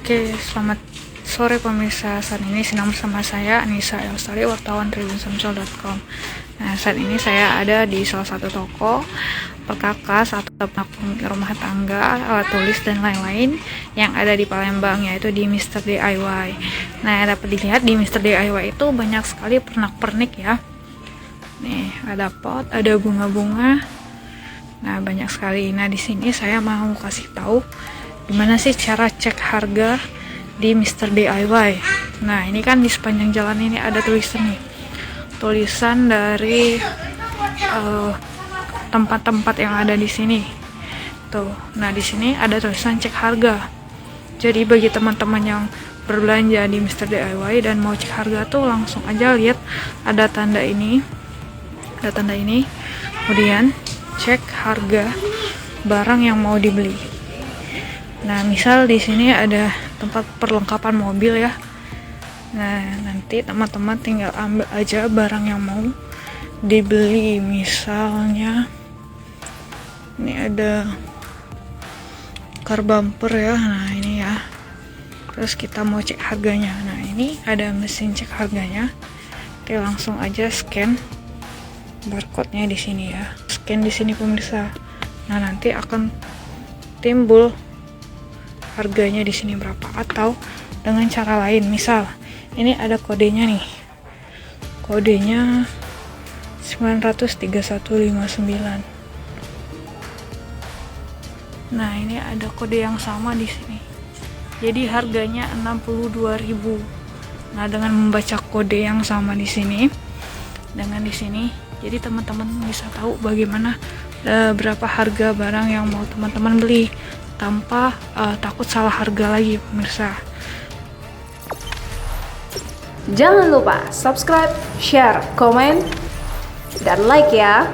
Oke, selamat sore pemirsa. Saat ini senang bersama saya Anissa Elsari, wartawan tribunsamsul.com. Nah, saat ini saya ada di salah satu toko perkakas atau rumah tangga, alat tulis dan lain-lain yang ada di Palembang, yaitu di Mr. DIY. Nah, dapat dilihat di Mr. DIY itu banyak sekali pernak-pernik ya. Nih, ada pot, ada bunga-bunga. Nah, banyak sekali. Nah, di sini saya mau kasih tahu gimana sih cara cek harga di Mr. DIY. Nah, ini kan di sepanjang jalan ini ada tulisan nih. Tulisan dari tempat-tempat yang ada di sini. Tuh. Nah, di sini ada tulisan cek harga. Jadi bagi teman-teman yang berbelanja di Mr. DIY dan mau cek harga tuh langsung aja lihat ada tanda ini. Ada tanda ini. Kemudian cek harga barang yang mau dibeli. Nah, misal di sini ada tempat perlengkapan mobil ya. Nah, nanti teman-teman tinggal ambil aja barang yang mau dibeli. Misalnya ini ada car bumper ya. Nah, ini ya. Terus kita mau cek harganya. Nah, ini ada mesin cek harganya. Oke, langsung aja scan barcode-nya di sini ya. Scan di sini pemirsa. Nah, nanti akan timbul harganya di sini berapa, atau dengan cara lain. Misal ini ada kodenya nih, kodenya 93159. Nah, ini ada kode yang sama di sini, jadi harganya 62.000. Nah, dengan membaca kode yang sama di sini dengan di sini, jadi teman-teman bisa tahu bagaimana berapa harga barang yang mau teman-teman beli tanpa takut salah harga lagi pemirsa. Jangan lupa subscribe, share, komen, dan like ya.